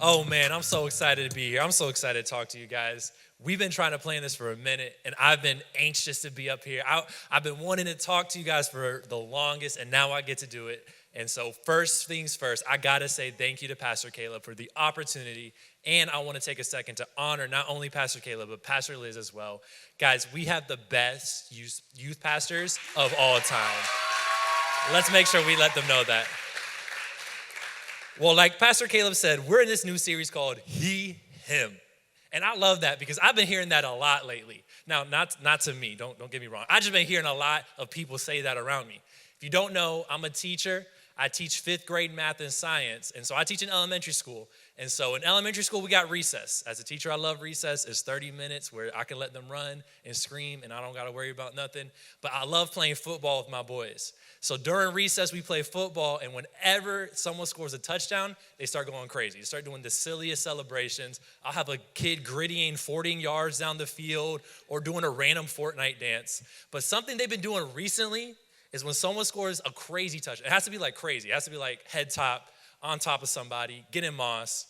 Oh man, I'm so excited to be here. I'm so excited to talk to you guys. We've been trying to plan this for a minute, and I've been anxious to be up here. I've been wanting to talk to you guys for the longest, and now I get to do it. And so first things first, I gotta say thank you to Pastor Caleb for the opportunity, and I wanna take a second to honor not only Pastor Caleb, but Pastor Liz as well. Guys, we have the best youth pastors of all time. Let's make sure we let them know that. Well, like Pastor Caleb said, we're in this new series called He, Him. And I love that because I've been hearing that a lot lately. Now, not to me, don't get me wrong. I've just been hearing a lot of people say that around me. If you don't know, I'm a teacher. I teach fifth grade math and science. And so I teach in elementary school. And so in elementary school, we got recess. As a teacher, I love recess. It's 30 minutes where I can let them run and scream and I don't got to worry about nothing. But I love playing football with my boys. So during recess, we play football, and whenever someone scores a touchdown, they start going crazy. They start doing the silliest celebrations. I'll have a kid grittying 40 yards down the field or doing a random Fortnite dance. But something they've been doing recently is when someone scores a crazy touchdown. It has to be like crazy. It has to be like head top, on top of somebody, getting moss.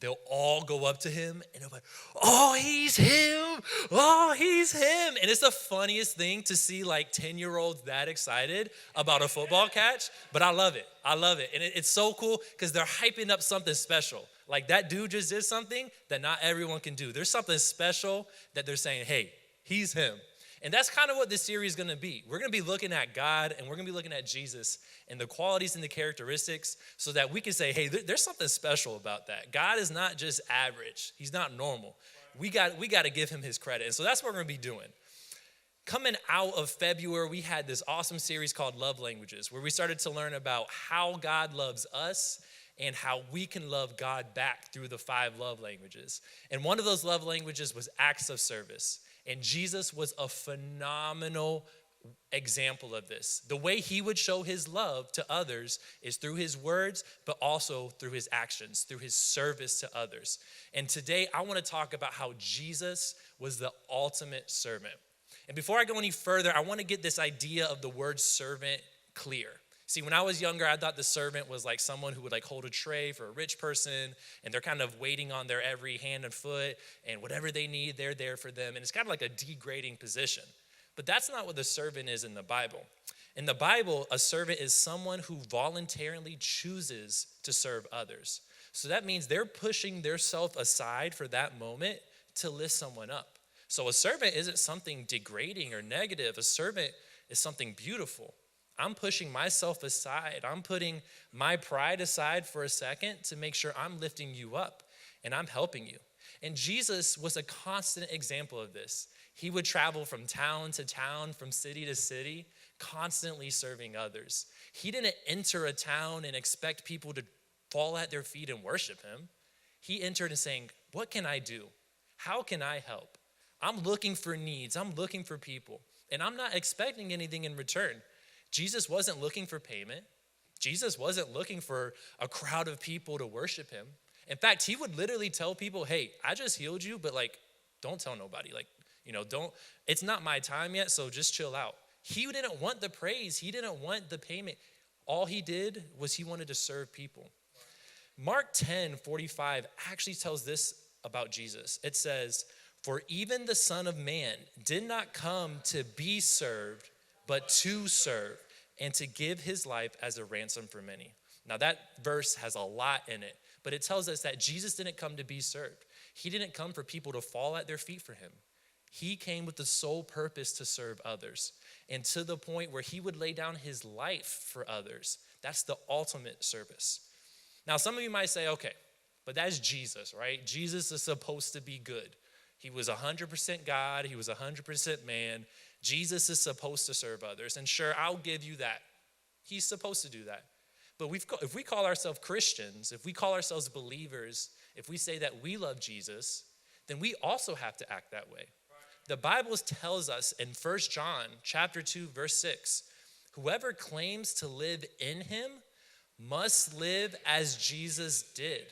They'll all go up to him and they'll be like, oh, he's him. Oh, he's him. And it's the funniest thing to see like 10-year-olds that excited about a football catch. But I love it. I love it. And it's so cool because they're hyping up something special. Like that dude just did something that not everyone can do. There's something special that they're saying, hey, he's him. And that's kind of what this series is going to be. We're going to be looking at God and we're going to be looking at Jesus and the qualities and the characteristics so that we can say, hey, there's something special about that. God is not just average. He's not normal. We got to give him his credit. And so that's what we're going to be doing. Coming out of February, we had this awesome series called Love Languages where we started to learn about how God loves us and how we can love God back through the 5 love languages. And one of those love languages was acts of service. And Jesus was a phenomenal example of this. The way he would show his love to others is through his words, but also through his actions, through his service to others. And today I want to talk about how Jesus was the ultimate servant. And before I go any further, I want to get this idea of the word servant clear. See, when I was younger, I thought the servant was like someone who would like hold a tray for a rich person and they're kind of waiting on their every hand and foot and whatever they need, they're there for them. And it's kind of like a degrading position. But that's not what the servant is in the Bible. In the Bible, a servant is someone who voluntarily chooses to serve others. So that means they're pushing their self aside for that moment to lift someone up. So a servant isn't something degrading or negative. A servant is something beautiful. I'm pushing myself aside. I'm putting my pride aside for a second to make sure I'm lifting you up and I'm helping you. And Jesus was a constant example of this. He would travel from town to town, from city to city, constantly serving others. He didn't enter a town and expect people to fall at their feet and worship him. He entered and saying, what can I do? How can I help? I'm looking for needs. I'm looking for people. And I'm not expecting anything in return. Jesus wasn't looking for payment. Jesus wasn't looking for a crowd of people to worship him. In fact, he would literally tell people, hey, I just healed you, but like, don't tell nobody. Like, it's not my time yet, so just chill out. He didn't want the praise. He didn't want the payment. All he did was he wanted to serve people. Mark 10:45 actually tells this about Jesus. It says, for even the Son of Man did not come to be served, but to serve and to give his life as a ransom for many. Now that verse has a lot in it, but it tells us that Jesus didn't come to be served. He didn't come for people to fall at their feet for him. He came with the sole purpose to serve others, and to the point where he would lay down his life for others. That's the ultimate service. Now some of you might say, okay, but that's Jesus, right? Jesus is supposed to be good. He was 100% God. He was 100% man. Jesus is supposed to serve others. And sure, I'll give you that. He's supposed to do that. But if we call ourselves Christians, if we call ourselves believers, if we say that we love Jesus, then we also have to act that way. The Bible tells us in 1 John chapter 2, verse 6, whoever claims to live in him must live as Jesus did.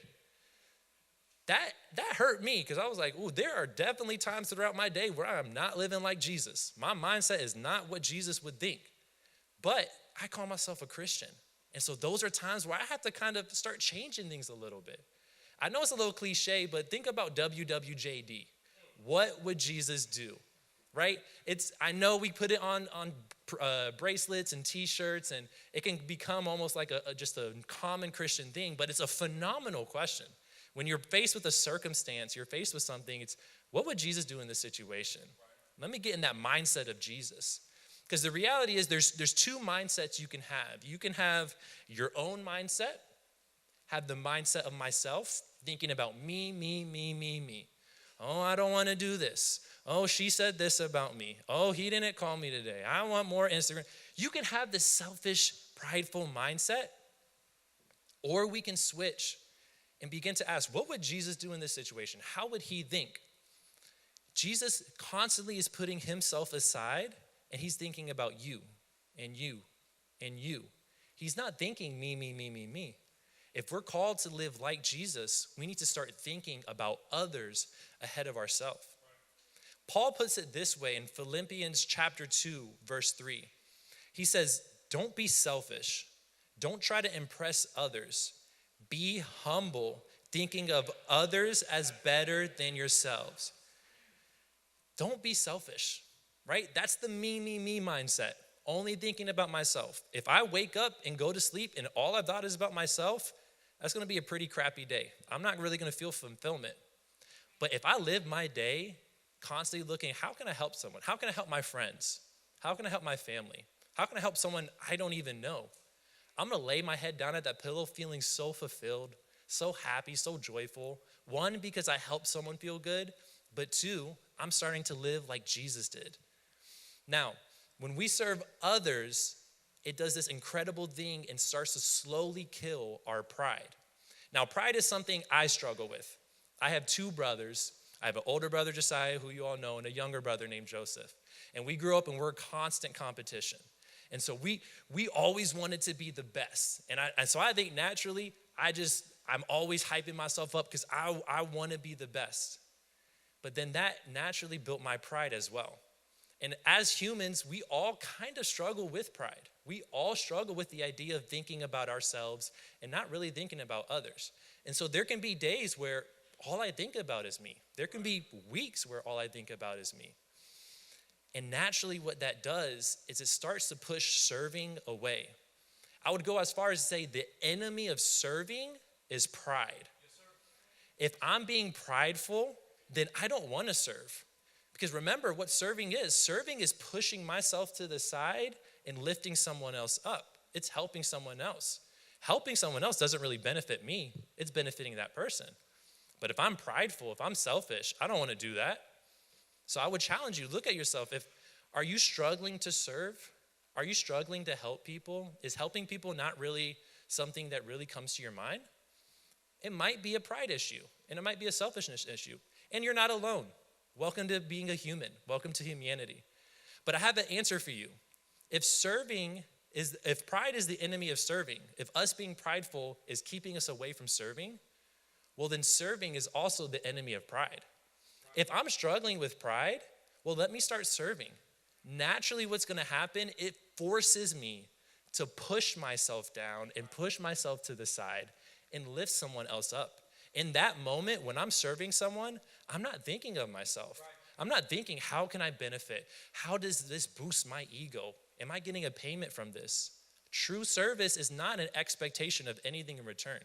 That hurt me because I was like, oh, there are definitely times throughout my day where I am not living like Jesus. My mindset is not what Jesus would think. But I call myself a Christian. And so those are times where I have to kind of start changing things a little bit. I know it's a little cliche, but think about WWJD. What would Jesus do? Right? I know we put it on bracelets and T-shirts, and it can become almost like just a common Christian thing, but it's a phenomenal question. When you're faced with a circumstance, you're faced with something, it's what would Jesus do in this situation? Let me get in that mindset of Jesus. Because the reality is there's two mindsets you can have. You can have your own mindset, have the mindset of myself, thinking about me, me, me, me, me. Oh, I don't want to do this. Oh, she said this about me. Oh, he didn't call me today. I want more Instagram. You can have this selfish, prideful mindset, or we can switch and begin to ask, what would Jesus do in this situation? How would he think? Jesus constantly is putting himself aside, and he's thinking about you and you and you. He's not thinking me, me, me, me, me. If we're called to live like Jesus, we need to start thinking about others ahead of ourselves. Paul puts it this way in Philippians chapter 2, verse 3. He says, don't be selfish. Don't try to impress others. Be humble, thinking of others as better than yourselves. Don't be selfish, right? That's the me, me, me mindset. Only thinking about myself. If I wake up and go to sleep and all I thought is about myself, that's going to be a pretty crappy day. I'm not really going to feel fulfillment. But if I live my day constantly looking, how can I help someone? How can I help my friends? How can I help my family? How can I help someone I don't even know? I'm going to lay my head down at that pillow feeling so fulfilled, so happy, so joyful. One, because I helped someone feel good, but two, I'm starting to live like Jesus did. Now, when we serve others, it does this incredible thing and starts to slowly kill our pride. Now, pride is something I struggle with. I have two brothers. I have an older brother, Josiah, who you all know, and a younger brother named Joseph. And we grew up and we're constant competition. And so we always wanted to be the best. And so I think naturally, I'm always hyping myself up because I want to be the best. But then that naturally built my pride as well. And as humans, we all kind of struggle with pride. We all struggle with the idea of thinking about ourselves and not really thinking about others. And so there can be days where all I think about is me. There can be weeks where all I think about is me. And naturally what that does is it starts to push serving away. I would go as far as to say the enemy of serving is pride. Yes, sir. If I'm being prideful, then I don't want to serve. Because remember what serving is. Serving is pushing myself to the side and lifting someone else up. It's helping someone else. Helping someone else doesn't really benefit me. It's benefiting that person. But if I'm prideful, if I'm selfish, I don't want to do that. So I would challenge you, look at yourself. Are you struggling to serve? Are you struggling to help people? Is helping people not really something that really comes to your mind? It might be a pride issue, and it might be a selfishness issue. And you're not alone. Welcome to being a human. Welcome to humanity. But I have an answer for you. If pride is the enemy of serving, if us being prideful is keeping us away from serving, well, then serving is also the enemy of pride. If I'm struggling with pride, well, let me start serving. Naturally, what's going to happen, it forces me to push myself down and push myself to the side and lift someone else up. In that moment, when I'm serving someone, I'm not thinking of myself. I'm not thinking, how can I benefit? How does this boost my ego? Am I getting a payment from this? True service is not an expectation of anything in return.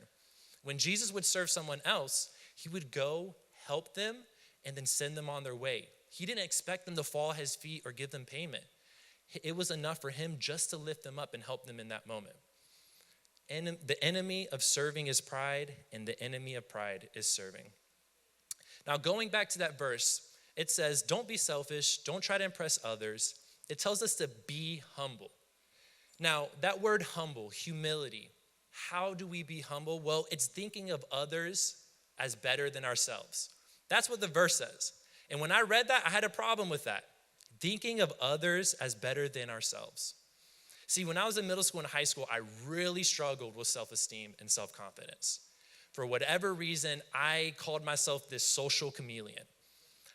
When Jesus would serve someone else, he would go help them and then send them on their way. He didn't expect them to fall at his feet or give them payment. It was enough for him just to lift them up and help them in that moment. And the enemy of serving is pride, and the enemy of pride is serving. Now, going back to that verse, it says, don't be selfish, don't try to impress others. It tells us to be humble. Now, that word humble, humility, how do we be humble? Well, it's thinking of others as better than ourselves. That's what the verse says. And when I read that, I had a problem with that. Thinking of others as better than ourselves. See, when I was in middle school and high school, I really struggled with self-esteem and self-confidence. For whatever reason, I called myself this social chameleon.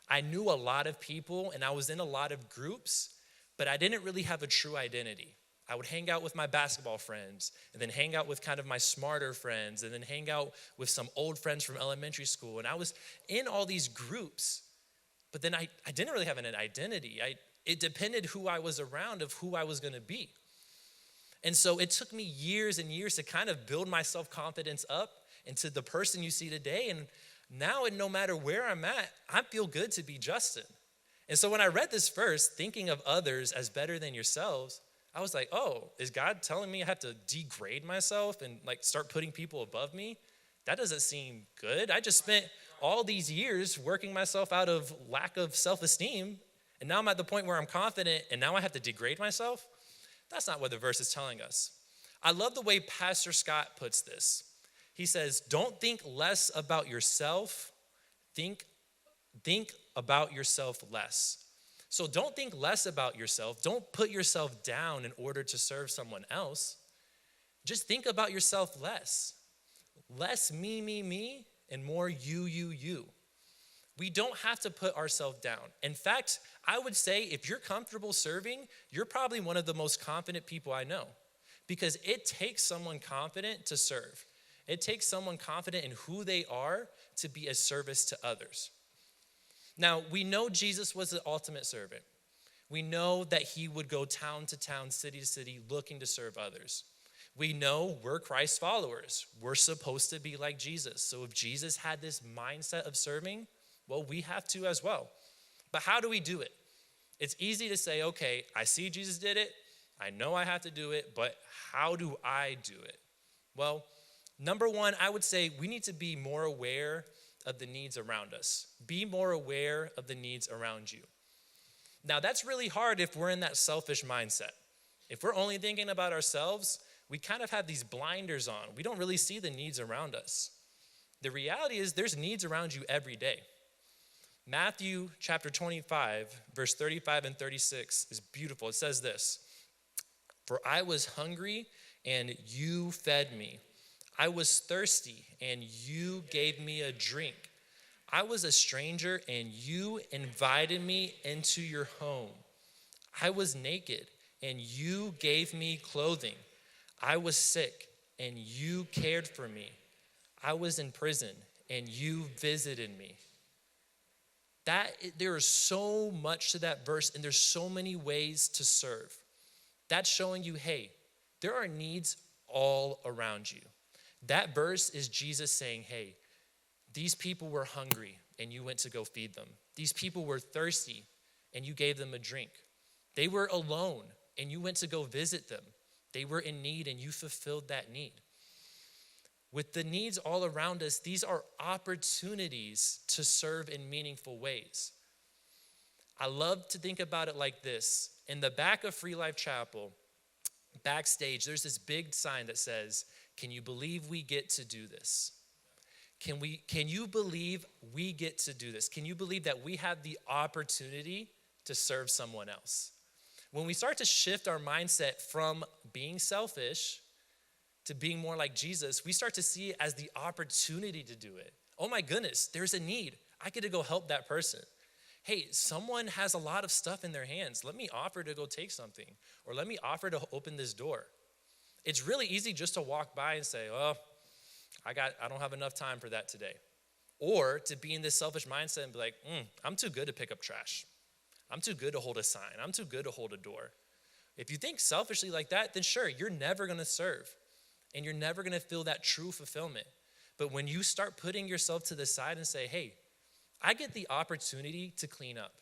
I knew a lot of people and I was in a lot of groups, but I didn't really have a true identity. I would hang out with my basketball friends, and then hang out with kind of my smarter friends, and then hang out with some old friends from elementary school. And I was in all these groups, but then I didn't really have an identity. It depended who I was around of who I was going to be. And so it took me years and years to kind of build my self-confidence up into the person you see today. And now, and no matter where I'm at, I feel good to be Justin. And so when I read this verse, thinking of others as better than yourselves, I was like, oh, is God telling me I have to degrade myself and like start putting people above me? That doesn't seem good. I just spent all these years working myself out of lack of self-esteem, and now I'm at the point where I'm confident, and now I have to degrade myself? That's not what the verse is telling us. I love the way Pastor Scott puts this. He says, don't think less about yourself, think about yourself less. So don't think less about yourself. Don't put yourself down in order to serve someone else. Just think about yourself less. Less me, and more you. We don't have to put ourselves down. In fact, I would say if you're comfortable serving, you're probably one of the most confident people I know, because it takes someone confident to serve. It takes someone confident in who they are to be a service to others. Now, we know Jesus was the ultimate servant. We know that he would go town to town, city to city, looking to serve others. We know we're Christ followers. We're supposed to be like Jesus. So if Jesus had this mindset of serving, well, we have to as well. But how do we do it? It's easy to say, okay, I see Jesus did it. I know I have to do it, but how do I do it? Well, number one, I would say we need to be more aware of the needs around us. Be more aware of the needs around you. Now, that's really hard if we're in that selfish mindset. If we're only thinking about ourselves, we kind of have these blinders on. We don't really see the needs around us. The reality is there's needs around you every day. Matthew chapter 25, verse 35 and 36 is beautiful. It says this, "For I was hungry and you fed me. I was thirsty and you gave me a drink. I was a stranger and you invited me into your home. I was naked and you gave me clothing. I was sick and you cared for me. I was in prison and you visited me." There is so much to that verse, and there's so many ways to serve. That's showing you, hey, there are needs all around you. That verse is Jesus saying, hey, these people were hungry and you went to go feed them. These people were thirsty and you gave them a drink. They were alone and you went to go visit them. They were in need and you fulfilled that need. With the needs all around us, these are opportunities to serve in meaningful ways. I love to think about it like this. In the back of Free Life Chapel, backstage, there's this big sign that says, "Can you believe we get to do this?" Can you believe we get to do this? Can you believe that we have the opportunity to serve someone else? When we start to shift our mindset from being selfish to being more like Jesus, we start to see it as the opportunity to do it. Oh my goodness, there's a need. I get to go help that person. Hey, someone has a lot of stuff in their hands. Let me offer to go take something, or let me offer to open this door. It's really easy just to walk by and say, oh, I don't have enough time for that today. Or to be in this selfish mindset and be like, I'm too good to pick up trash. I'm too good to hold a sign. I'm too good to hold a door. If you think selfishly like that, then sure, you're never going to serve. And you're never going to feel that true fulfillment. But when you start putting yourself to the side and say, hey, I get the opportunity to clean up.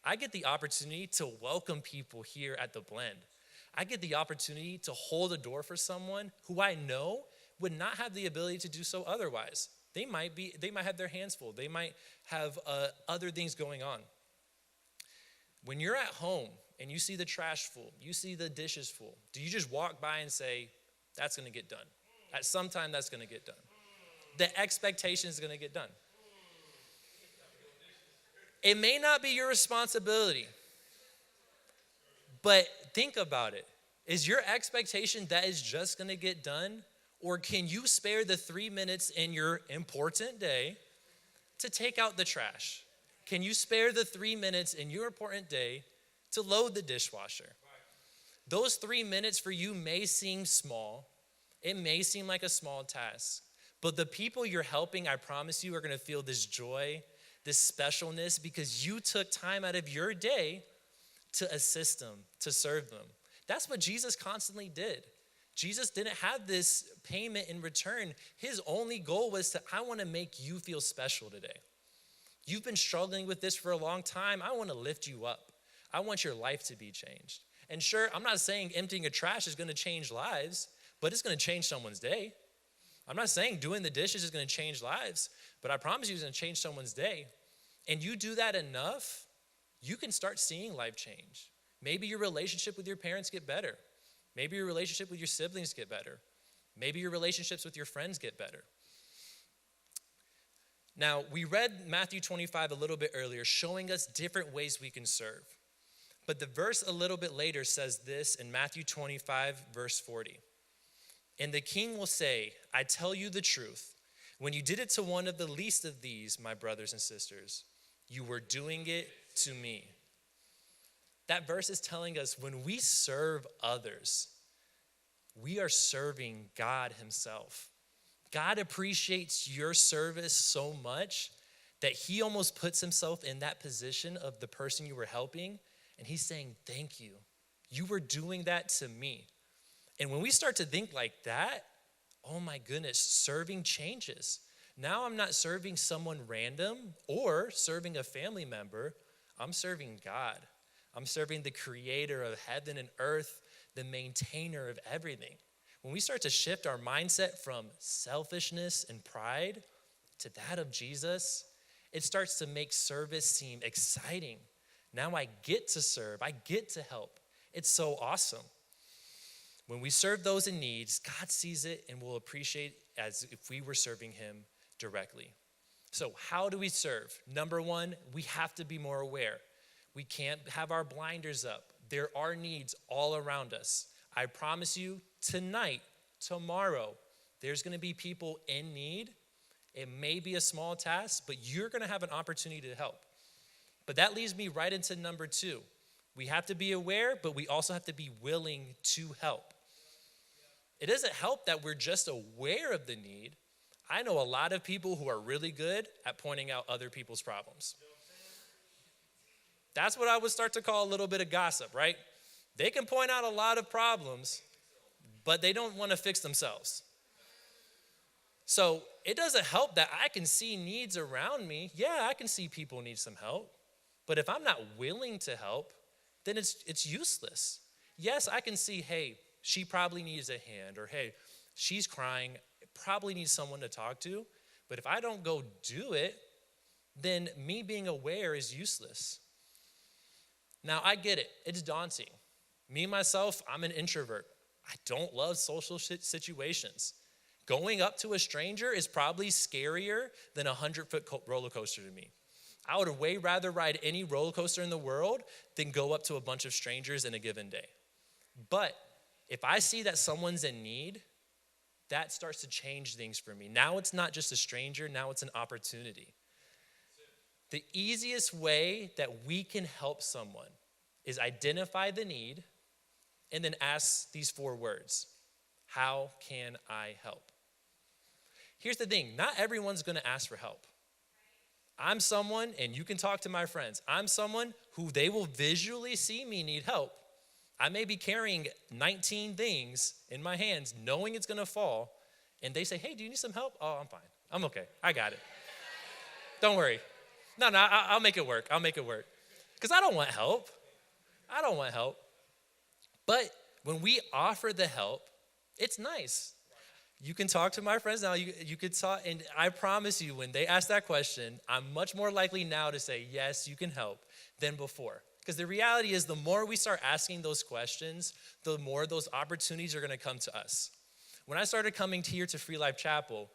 I get the opportunity to welcome people here at the Blend. I get the opportunity to hold a door for someone who I know would not have the ability to do so otherwise. They might have their hands full. They might have other things going on. When you're at home and you see the trash full, you see the dishes full, do you just walk by and say, that's going to get done? At some time, that's going to get done. The expectation is going to get done. It may not be your responsibility, but think about it. Is your expectation that is just going to get done? Or can you spare the 3 minutes in your important day to take out the trash? Can you spare the 3 minutes in your important day to load the dishwasher? Those 3 minutes for you may seem small. It may seem like a small task. But the people you're helping, I promise you, are going to feel this joy, this specialness, because you took time out of your day to assist them, to serve them. That's what Jesus constantly did. Jesus didn't have this payment in return. His only goal was I want to make you feel special today. You've been struggling with this for a long time. I want to lift you up. I want your life to be changed. And sure, I'm not saying emptying a trash is going to change lives, but it's going to change someone's day. I'm not saying doing the dishes is going to change lives, but I promise you it's going to change someone's day. And you do that enough, you can start seeing life change. Maybe your relationship with your parents get better. Maybe your relationship with your siblings get better. Maybe your relationships with your friends get better. Now, we read Matthew 25 a little bit earlier, showing us different ways we can serve. But the verse a little bit later says this in Matthew 25, verse 40. And the king will say, I tell you the truth. When you did it to one of the least of these, my brothers and sisters, you were doing it to me. That verse is telling us when we serve others, we are serving God himself. God appreciates your service so much that he almost puts himself in that position of the person you were helping. And he's saying, thank you. You were doing that to me. And when we start to think like that, oh my goodness, serving changes. Now I'm not serving someone random or serving a family member. I'm serving God. I'm serving the creator of heaven and earth, the maintainer of everything. When we start to shift our mindset from selfishness and pride to that of Jesus, it starts to make service seem exciting. Now I get to serve. I get to help. It's so awesome. When we serve those in need, God sees it and will appreciate as if we were serving him directly. So how do we serve? Number one, we have to be more aware. We can't have our blinders up. There are needs all around us. I promise you, tonight, tomorrow, there's going to be people in need. It may be a small task, but you're going to have an opportunity to help. But that leads me right into number two. We have to be aware, but we also have to be willing to help. It doesn't help that we're just aware of the need. I know a lot of people who are really good at pointing out other people's problems. That's what I would start to call a little bit of gossip, right? They can point out a lot of problems, but they don't want to fix themselves. So it doesn't help that I can see needs around me. Yeah, I can see people need some help. But if I'm not willing to help, then it's useless. Yes, I can see, hey, she probably needs a hand, or hey, she's crying, probably needs someone to talk to. But if I don't go do it, then me being aware is useless. Now, I get it. It's daunting. Me, myself, I'm an introvert. I don't love social situations. Going up to a stranger is probably scarier than a 100-foot roller coaster to me. I would way rather ride any roller coaster in the world than go up to a bunch of strangers in a given day. But if I see that someone's in need, that starts to change things for me. Now it's not just a stranger, now it's an opportunity. The easiest way that we can help someone is identify the need and then ask these 4 words. How can I help? Here's the thing, not everyone's going to ask for help. I'm someone, and you can talk to my friends, I'm someone who they will visually see me need help. I may be carrying 19 things in my hands, knowing it's going to fall, and they say, hey, do you need some help? Oh, I'm fine. I'm okay. I got it. Don't worry. No, I'll make it work. I'll make it work. Because I don't want help. I don't want help. But when we offer the help, it's nice. You can talk to my friends now. You could talk, and I promise you, when they ask that question, I'm much more likely now to say, yes, you can help than before. Because the reality is the more we start asking those questions, the more those opportunities are going to come to us. When I started coming here to Free Life Chapel,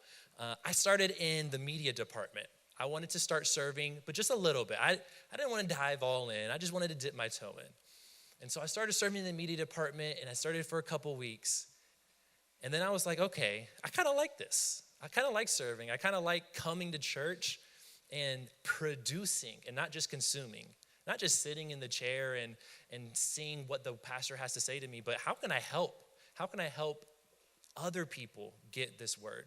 I started in the media department. I wanted to start serving, but just a little bit. I didn't want to dive all in. I just wanted to dip my toe in. And so I started serving in the media department, and I started for a couple weeks. And then I was like, okay, I kind of like this. I kind of like serving. I kind of like coming to church and producing and not just consuming. Not just sitting in the chair and seeing what the pastor has to say to me, but how can I help? How can I help other people get this word?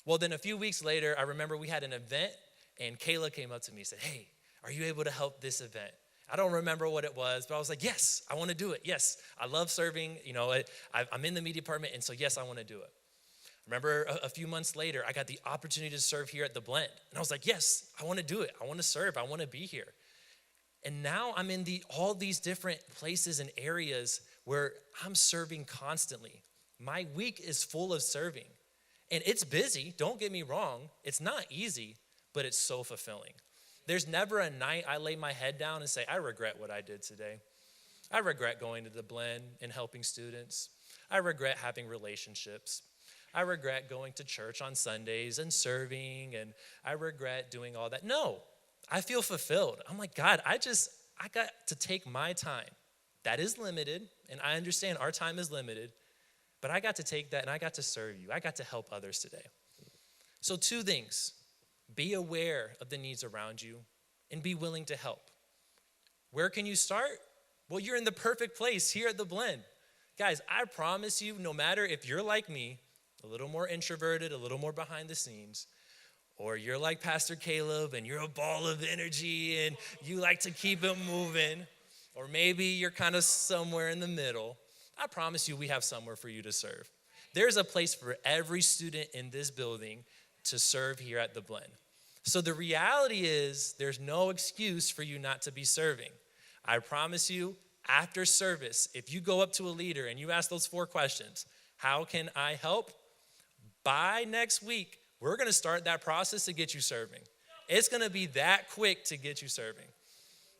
Well, then a few weeks later, I remember we had an event, and Kayla came up to me and said, hey, are you able to help this event? I don't remember what it was, but I was like, yes, I want to do it. Yes, I love serving. I'm in the media department, and so yes, I want to do it. Remember a few months later, I got the opportunity to serve here at the Blend. And I was like, yes, I want to do it. I want to serve. I want to be here. And now I'm in all these different places and areas where I'm serving constantly. My week is full of serving. And it's busy, don't get me wrong. It's not easy, but it's so fulfilling. There's never a night I lay my head down and say, I regret what I did today. I regret going to the Blend and helping students. I regret having relationships. I regret going to church on Sundays and serving, and I regret doing all that. No, I feel fulfilled. I'm like, God, I got to take my time. That is limited, and I understand our time is limited, but I got to take that and I got to serve you. I got to help others today. So 2 things. Be aware of the needs around you and be willing to help. Where can you start? Well, you're in the perfect place here at the Blend. Guys, I promise you, no matter if you're like me, a little more introverted, a little more behind the scenes, or you're like Pastor Caleb and you're a ball of energy and you like to keep it moving, or maybe you're kind of somewhere in the middle, I promise you we have somewhere for you to serve. There's a place for every student in this building to serve here at the Blend. So the reality is there's no excuse for you not to be serving. I promise you, after service, if you go up to a leader and you ask those 4 questions, how can I help? By next week, we're going to start that process to get you serving. It's going to be that quick to get you serving.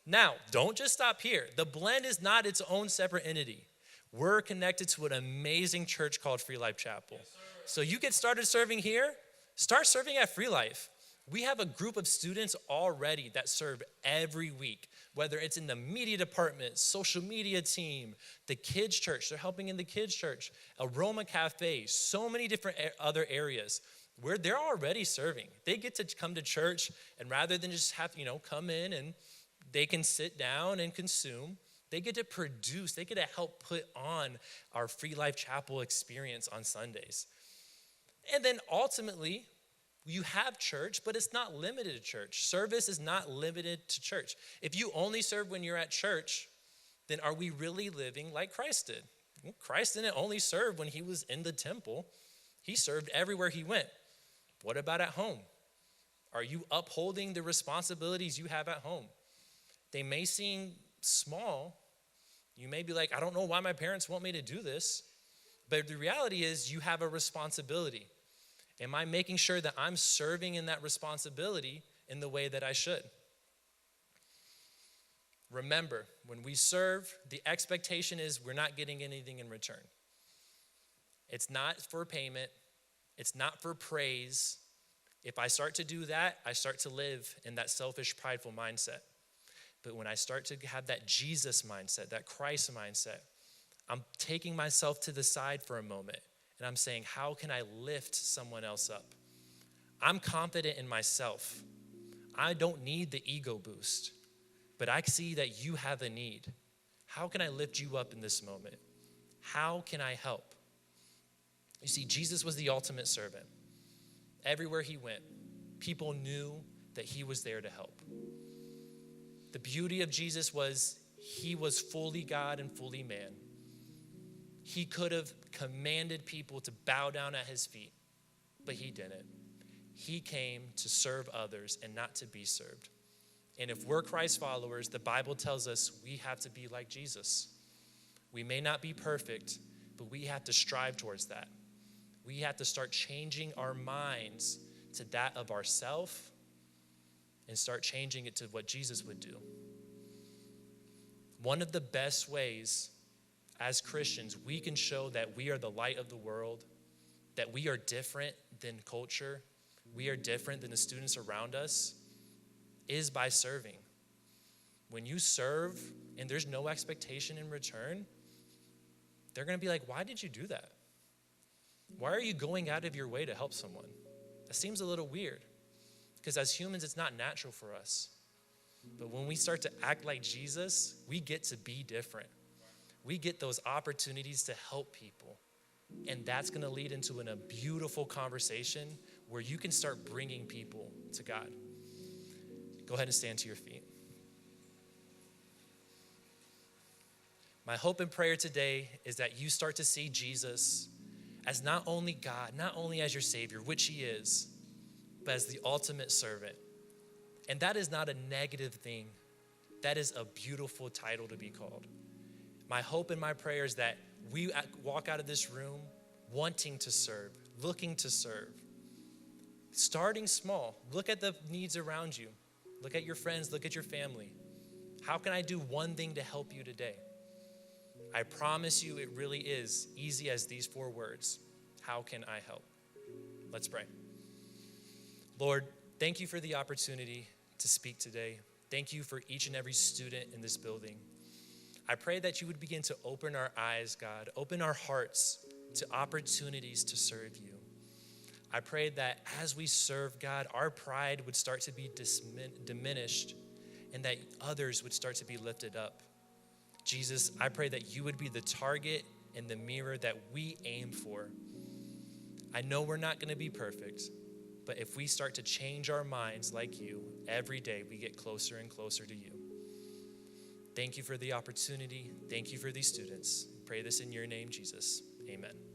Now, don't just stop here. The Blend is not its own separate entity. We're connected to an amazing church called Free Life Chapel. So you get started serving here, start serving at Free Life. We have a group of students already that serve every week, whether it's in the media department, social media team, the kids church, they're helping in the kids church, Aroma Cafe, so many different other areas where they're already serving. They get to come to church, and rather than just have, come in and they can sit down and consume, they get to produce, they get to help put on our Free Life Chapel experience on Sundays. And then ultimately, you have church, but it's not limited to church. Service is not limited to church. If you only serve when you're at church, then are we really living like Christ did? Well, Christ didn't only serve when he was in the temple. He served everywhere he went. What about at home? Are you upholding the responsibilities you have at home? They may seem small. You may be like, I don't know why my parents want me to do this. But the reality is you have a responsibility. Am I making sure that I'm serving in that responsibility in the way that I should? Remember, when we serve, the expectation is we're not getting anything in return. It's not for payment. It's not for praise. If I start to do that, I start to live in that selfish, prideful mindset. But when I start to have that Jesus mindset, that Christ mindset, I'm taking myself to the side for a moment. And I'm saying, how can I lift someone else up? I'm confident in myself. I don't need the ego boost, but I see that you have a need. How can I lift you up in this moment? How can I help? You see, Jesus was the ultimate servant. Everywhere he went, people knew that he was there to help. The beauty of Jesus was he was fully God and fully man. He could have commanded people to bow down at his feet, but he didn't. He came to serve others and not to be served. And if we're Christ followers, the Bible tells us we have to be like Jesus. We may not be perfect, but we have to strive towards that. We have to start changing our minds to that of ourself and start changing it to what Jesus would do. One of the best ways as Christians we can show that we are the light of the world, that we are different than culture, we are different than the students around us, is by serving. When you serve and there's no expectation in return, they're going to be like, why did you do that? Why are you going out of your way to help someone? That seems a little weird because as humans, it's not natural for us. But when we start to act like Jesus, we get to be different. We get those opportunities to help people. And that's going to lead into a beautiful conversation where you can start bringing people to God. Go ahead and stand to your feet. My hope and prayer today is that you start to see Jesus as not only God, not only as your Savior, which he is, but as the ultimate servant. And that is not a negative thing. That is a beautiful title to be called. My hope and my prayer is that we walk out of this room wanting to serve, looking to serve, starting small. Look at the needs around you. Look at your friends, look at your family. How can I do one thing to help you today? I promise you it really is easy as these 4 words. How can I help? Let's pray. Lord, thank you for the opportunity to speak today. Thank you for each and every student in this building. I pray that you would begin to open our eyes, God, open our hearts to opportunities to serve you. I pray that as we serve God, our pride would start to be diminished and that others would start to be lifted up. Jesus, I pray that you would be the target and the mirror that we aim for. I know we're not going to be perfect, but if we start to change our minds like you, every day we get closer and closer to you. Thank you for the opportunity. Thank you for these students. Pray this in your name, Jesus. Amen.